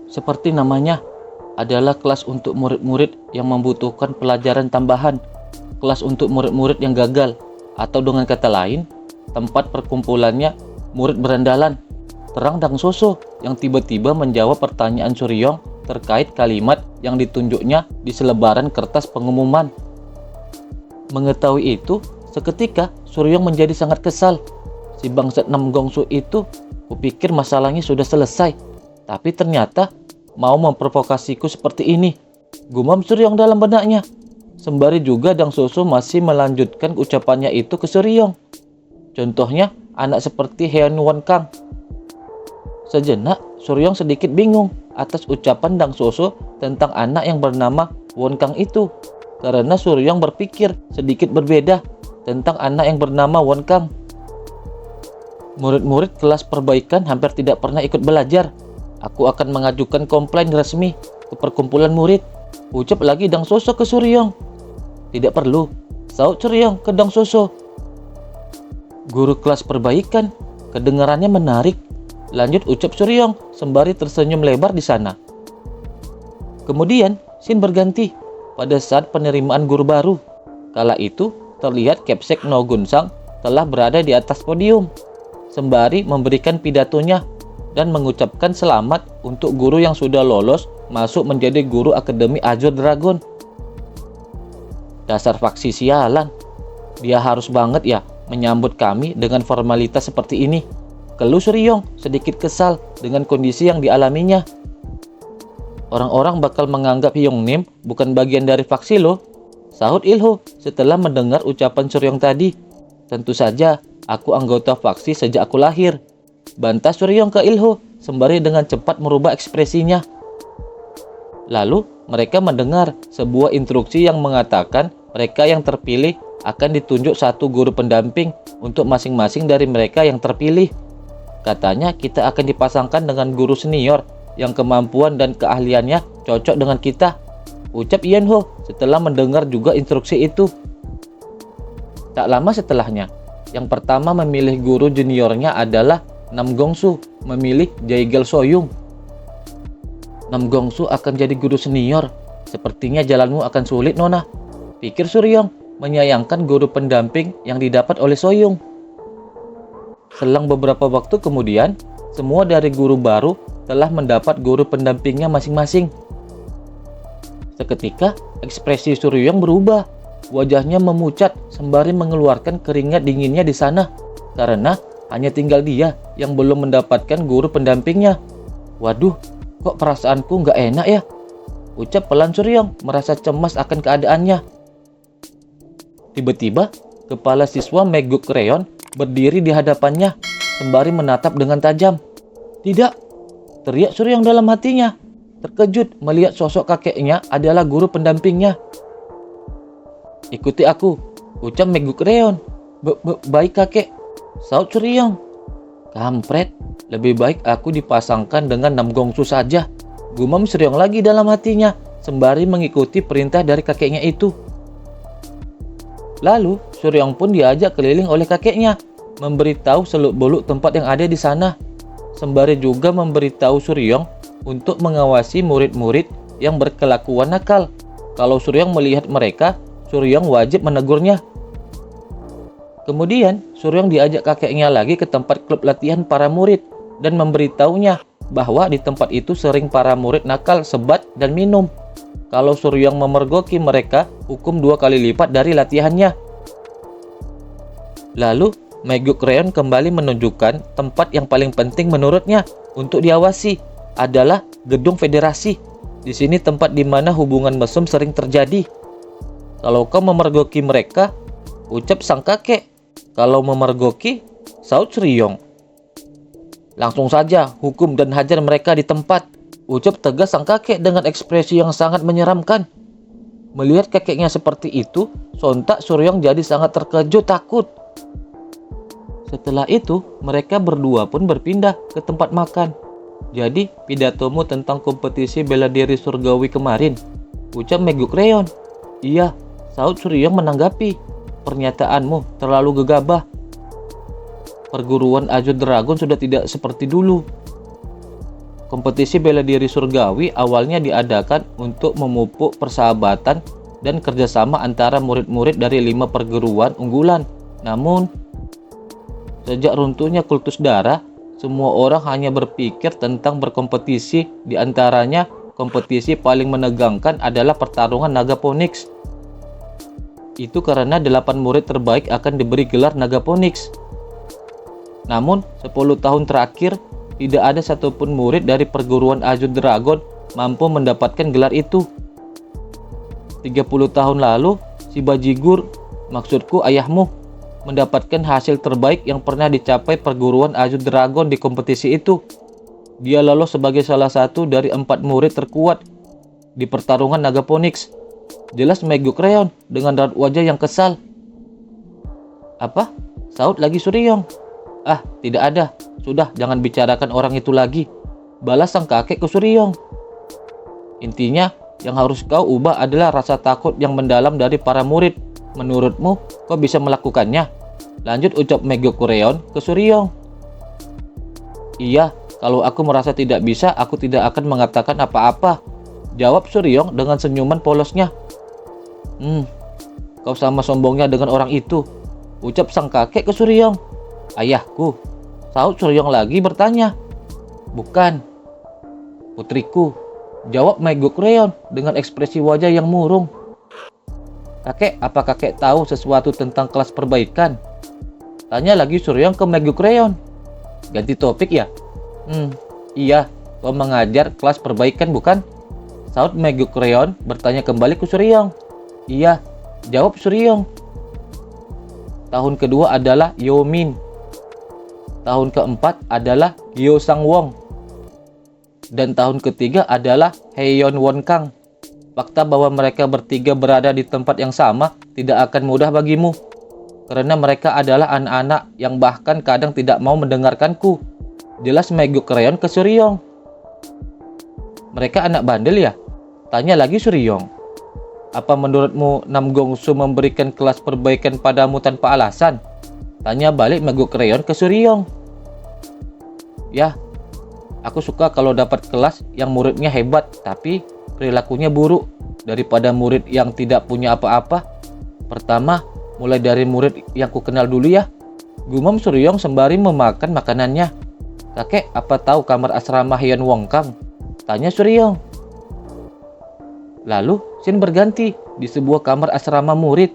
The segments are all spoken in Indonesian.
Seperti namanya, adalah kelas untuk murid-murid yang membutuhkan pelajaran tambahan, kelas untuk murid-murid yang gagal, atau dengan kata lain, tempat perkumpulannya murid berandalan. Terang Dang Soso yang tiba-tiba menjawab pertanyaan Suryong terkait kalimat yang ditunjuknya di selebaran kertas pengumuman. Mengetahui itu, seketika Suryong menjadi sangat kesal. Si bangsat Nam Gongsu itu, kupikir masalahnya sudah selesai, tapi ternyata mau memprovokasiku seperti ini, gumam Suryong dalam benaknya. Sembari juga Dang Soso masih melanjutkan ucapannya itu ke Suryong. Contohnya, anak seperti Heon Won Kang. Sejenak, Suryong sedikit bingung atas ucapan Dang Soso tentang anak yang bernama Won Kang itu. Karena Suryong berpikir sedikit berbeda tentang anak yang bernama Won Kang. Murid-murid kelas perbaikan hampir tidak pernah ikut belajar. Aku akan mengajukan komplain resmi ke perkumpulan murid, ucap lagi Dang Soso ke Suryong. Tidak perlu, saut Suryong ke Dang Soso. Guru kelas perbaikan, kedengarannya menarik. Lanjut ucap Suryong sembari tersenyum lebar di sana. Kemudian, scene berganti pada saat penerimaan guru baru. Kala itu, terlihat Kepsek No Gunsang telah berada di atas podium, sembari memberikan pidatonya dan mengucapkan selamat untuk guru yang sudah lolos masuk menjadi guru Akademi Azure Dragon. Dasar faksi sialan, dia harus banget ya menyambut kami dengan formalitas seperti ini. Keluh Suryong sedikit kesal dengan kondisi yang dialaminya. Orang-orang bakal menganggap Hyung-nim bukan bagian dari faksi loh, sahut Ilho setelah mendengar ucapan Suryong tadi. Tentu saja, aku anggota faksi sejak aku lahir, bantah Suryong ke Ilho sembari dengan cepat merubah ekspresinya. Lalu, mereka mendengar sebuah instruksi yang mengatakan mereka yang terpilih akan ditunjuk satu guru pendamping untuk masing-masing dari mereka yang terpilih. Katanya kita akan dipasangkan dengan guru senior yang kemampuan dan keahliannya cocok dengan kita, ucap Yenho setelah mendengar juga instruksi itu. Tak lama setelahnya, yang pertama memilih guru juniornya adalah Nam Gongsu memilih Jaegel Soyung. Nam Gongsu akan jadi guru senior, sepertinya jalanmu akan sulit Nona, pikir Suryong menyayangkan guru pendamping yang didapat oleh Soyung. Selang beberapa waktu kemudian, semua dari guru baru telah mendapat guru pendampingnya masing-masing. Seketika, ekspresi Suryong berubah. Wajahnya memucat sembari mengeluarkan keringat dinginnya di sana. Karena hanya tinggal dia yang belum mendapatkan guru pendampingnya. Waduh, kok perasaanku nggak enak ya? Ucap pelan Suryong merasa cemas akan keadaannya. Tiba-tiba, kepala siswa Meguk Reon berdiri di hadapannya sembari menatap dengan tajam. Tidak, teriak Suryong dalam hatinya, terkejut melihat sosok kakeknya adalah guru pendampingnya. Ikuti aku, ucap Meguk Reon. Baik kakek, saut Suryong. Kampret, lebih baik aku dipasangkan dengan Nam Gongsu saja, gumam Suryong lagi dalam hatinya sembari mengikuti perintah dari kakeknya itu. Lalu, Suryong pun diajak keliling oleh kakeknya, memberitahu seluk-beluk tempat yang ada di sana, sembari juga memberitahu Suryong untuk mengawasi murid-murid yang berkelakuan nakal. Kalau Suryong melihat mereka, Suryong wajib menegurnya. Kemudian, Suryong diajak kakeknya lagi ke tempat klub latihan para murid dan memberitahunya bahwa di tempat itu sering para murid nakal sebat dan minum. Kalau Suryong memergoki mereka, hukum 2 kali lipat dari latihannya. Lalu, Meguk Reon kembali menunjukkan tempat yang paling penting menurutnya untuk diawasi adalah gedung federasi. Di sini tempat di mana hubungan mesum sering terjadi. Kalau kau memergoki mereka, ucap sang kakek. Kalau memergoki, saut Suryong. Langsung saja hukum dan hajar mereka di tempat, ucap tegas sang kakek dengan ekspresi yang sangat menyeramkan. Melihat kakeknya seperti itu, sontak Suryong jadi sangat terkejut takut. Setelah itu, mereka berdua pun berpindah ke tempat makan. Jadi, pidatomu tentang kompetisi bela diri surgawi kemarin, ucap Meguk Reon. Iya, saut Suryong menanggapi. Pernyataanmu terlalu gegabah. Perguruan Azure Dragon sudah tidak seperti dulu. Kompetisi bela diri surgawi awalnya diadakan untuk memupuk persahabatan dan kerjasama antara murid-murid dari 5 perguruan unggulan. Namun, sejak runtuhnya kultus darah, semua orang hanya berpikir tentang berkompetisi. Di antaranya, kompetisi paling menegangkan adalah pertarungan naga Phoenix. Itu karena 8 murid terbaik akan diberi gelar naga Phoenix. Namun, 10 tahun terakhir, tidak ada satupun murid dari perguruan Azure Dragon mampu mendapatkan gelar itu. 30 tahun lalu, si Bajigur, maksudku ayahmu, mendapatkan hasil terbaik yang pernah dicapai perguruan Azure Dragon di kompetisi itu. Dia lolos sebagai salah satu dari 4 murid terkuat di pertarungan naga Phoenix. Jelas Megukreon dengan raut wajah yang kesal. Apa? Saut lagi Suryong. Ah, tidak ada. Sudah, jangan bicarakan orang itu lagi. Balas sang kakek ke Suryong. Intinya, yang harus kau ubah adalah rasa takut yang mendalam dari para murid. Menurutmu, kau bisa melakukannya? Lanjut ucap Megukreon ke Suryong. Iya, kalau aku merasa tidak bisa, aku tidak akan mengatakan apa-apa. Jawab Suryong dengan senyuman polosnya. Kau sama sombongnya dengan orang itu, ucap sang kakek ke Suryong. Ayahku, saut Suryong lagi bertanya. Bukan, putriku, jawab Megukreon dengan ekspresi wajah yang murung. Kakek, apa kakek tahu sesuatu tentang kelas perbaikan? Tanya lagi Suryong ke Megukreon. Ganti topik ya? Iya, kau mengajar kelas perbaikan bukan? Saut Megukreon bertanya kembali ke Suryong. Iya, jawab Suryong. Tahun kedua adalah Yomin. Tahun keempat adalah Gyo Sangwon. Dan tahun ketiga adalah Heion Wonkang. Fakta bahwa mereka bertiga berada di tempat yang sama tidak akan mudah bagimu. Karena mereka adalah anak-anak yang bahkan kadang tidak mau mendengarkanku. Jelas Megukreon ke Suryong. Mereka anak bandel ya? Tanya lagi Suryong. Apa menurutmu Namgongsu memberikan kelas perbaikan padamu tanpa alasan? Tanya balik Megukreon ke Suryong. Ya, aku suka kalau dapat kelas yang muridnya hebat tapi perilakunya buruk daripada murid yang tidak punya apa-apa. Pertama, mulai dari murid yang ku kenal dulu ya. Gumam Suryong sembari memakan makanannya. Kakek, apa tahu kamar asrama Heion Wonkang? Tanya Suryong. Lalu, scene berganti di sebuah kamar asrama murid.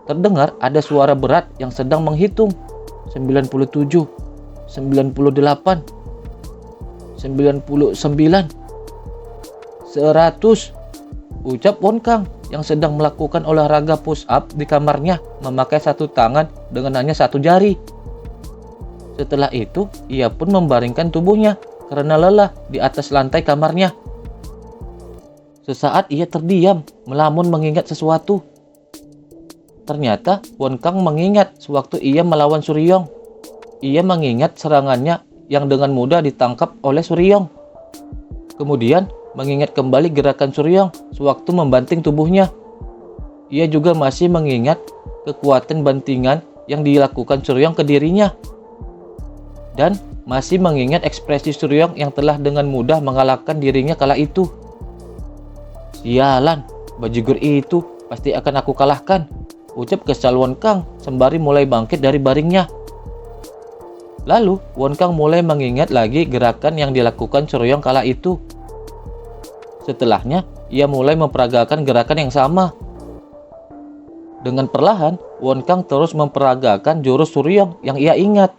Terdengar ada suara berat yang sedang menghitung. 97, 98, 99, 100. Ucap Wonkang yang sedang melakukan olahraga push up di kamarnya memakai satu tangan dengan hanya satu jari. Setelah itu, ia pun membaringkan tubuhnya karena lelah di atas lantai kamarnya. Sesaat ia terdiam, melamun mengingat sesuatu. Ternyata Wonkang mengingat sewaktu ia melawan Suryong. Ia mengingat serangannya yang dengan mudah ditangkap oleh Suryong. Kemudian mengingat kembali gerakan Suryong sewaktu membanting tubuhnya. Ia juga masih mengingat kekuatan bantingan yang dilakukan Suryong ke dirinya. Dan masih mengingat ekspresi Suryong yang telah dengan mudah mengalahkan dirinya kala itu. Sialan, Bajigur itu pasti akan aku kalahkan, ucap kesal Wonkang sembari mulai bangkit dari baringnya. Lalu Wonkang mulai mengingat lagi gerakan yang dilakukan Suryong kala itu. Setelahnya ia mulai memperagakan gerakan yang sama. Dengan perlahan Wonkang terus memperagakan jurus Suryong yang ia ingat.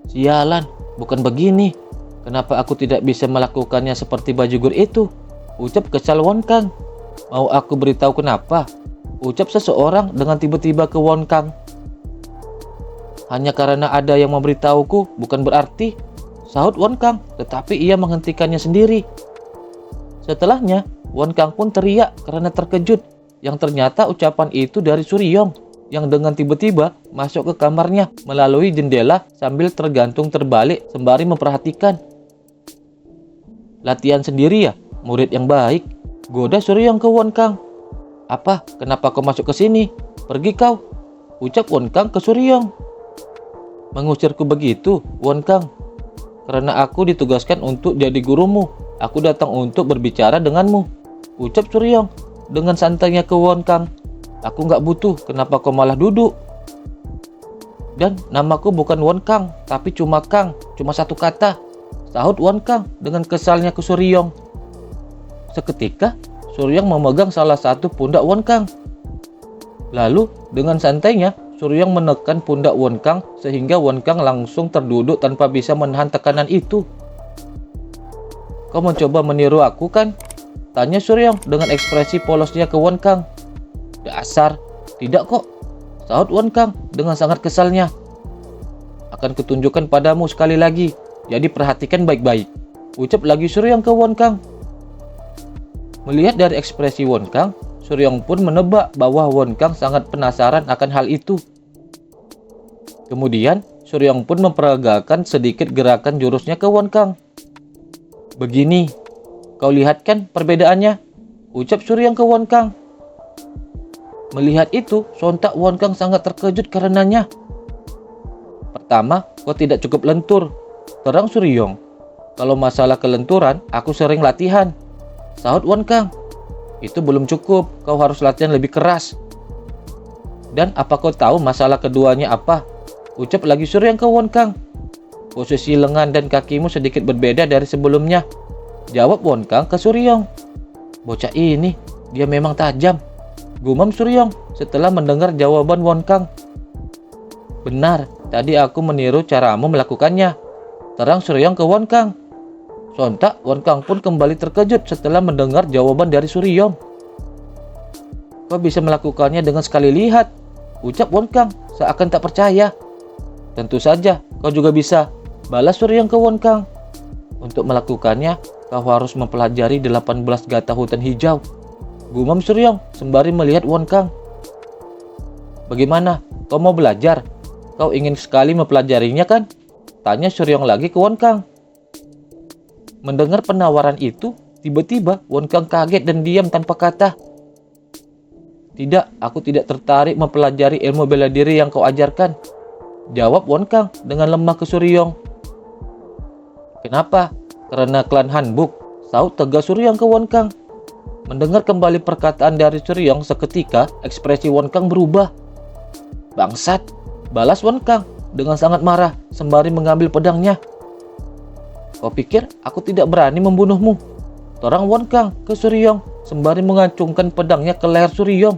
Sialan, bukan begini. Kenapa aku tidak bisa melakukannya seperti Bajigur itu? Ucap kesal Wonkang. Mau aku beritahu kenapa? Ucap seseorang dengan tiba-tiba ke Wonkang. Hanya karena ada yang memberitahuku bukan berarti, sahut Wonkang, tetapi ia menghentikannya sendiri. Setelahnya, Wonkang pun teriak karena terkejut, yang ternyata ucapan itu dari Suryong, yang dengan tiba-tiba masuk ke kamarnya melalui jendela sambil tergantung terbalik sembari memperhatikan. Latihan sendiri ya, murid yang baik, goda Suryong ke Wonkang. Apa? Kenapa kau masuk ke sini? Pergi kau, ucap Wonkang ke Suryong. Mengusirku begitu, Wonkang? karena aku ditugaskan untuk jadi gurumu. Aku datang untuk berbicara denganmu, ucap Suryong dengan santainya ke Won Kang. Aku nggak butuh, kenapa kau malah duduk? Dan namaku bukan Won Kang, tapi cuma Kang, cuma satu kata, sahut Won Kang dengan kesalnya ke Suryong. Seketika, Suryong memegang salah satu pundak Won Kang. Lalu, dengan santainya, Suryong menekan pundak Won Kang sehingga Won Kang langsung terduduk tanpa bisa menahan tekanan itu. Kau mencoba meniru aku kan? Tanya Suryong dengan ekspresi polosnya ke Won Kang. Dasar, tidak kok, sahut Won Kang dengan sangat kesalnya. Akan kutunjukkan padamu sekali lagi, jadi perhatikan baik-baik, ucap lagi Suryong ke Won Kang. Melihat dari ekspresi Won Kang, Suryong pun menebak bahwa Won Kang sangat penasaran akan hal itu. Kemudian, Suryong pun memperagakan sedikit gerakan jurusnya ke Won Kang. Begini, kau lihat kan perbedaannya, ucap Suryong ke Won Kang. Melihat itu, sontak Won Kang sangat terkejut karenanya. Pertama, kau tidak cukup lentur, terang Suryong. Kalau masalah kelenturan, aku sering latihan, sahut Won Kang. Itu belum cukup, kau harus latihan lebih keras. Dan apa kau tahu masalah keduanya apa? Ucap lagi Suryong ke Won Kang. Posisi lengan dan kakimu sedikit berbeda dari sebelumnya, jawab Won Kang ke Suryong. Bocah ini, dia memang tajam, gumam Suryong setelah mendengar jawaban Won Kang. Benar, tadi aku meniru caramu melakukannya, terang Suryong ke Won Kang. Sontak Won Kang pun kembali terkejut setelah mendengar jawaban dari Suryong. Kau bisa melakukannya dengan sekali lihat, ucap Won Kang seakan tak percaya. Tentu saja, kau juga bisa, balas Suryong ke Won Kang. Untuk melakukannya, kau harus mempelajari 18 gata hutan hijau, gumam Suryong sembari melihat Won Kang. Bagaimana, kau mau belajar? Kau ingin sekali mempelajarinya kan? Tanya Suryong lagi ke Won Kang. Mendengar penawaran itu, tiba-tiba Won Kang kaget dan diam tanpa kata. Tidak, aku tidak tertarik mempelajari ilmu bela diri yang kau ajarkan, jawab Won Kang dengan lemah ke Suryong. Kenapa? Karena klan Hanbok, sahut tegas Suryong ke Won Kang. Mendengar kembali perkataan dari Suryong, seketika ekspresi Won Kang berubah. Bangsat, balas Won Kang dengan sangat marah sembari mengambil pedangnya. Kau pikir aku tidak berani membunuhmu? Terang Won Kang ke Suryong sembari mengacungkan pedangnya ke leher Suryong.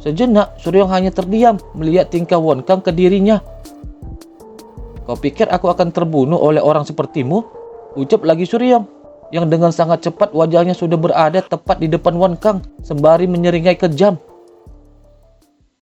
Sejenak Suryong hanya terdiam melihat tingkah Won Kang ke dirinya. Kau pikir aku akan terbunuh oleh orang sepertimu? Ucap lagi Suryong yang dengan sangat cepat wajahnya sudah berada tepat di depan Won Kang sembari menyeringai kejam.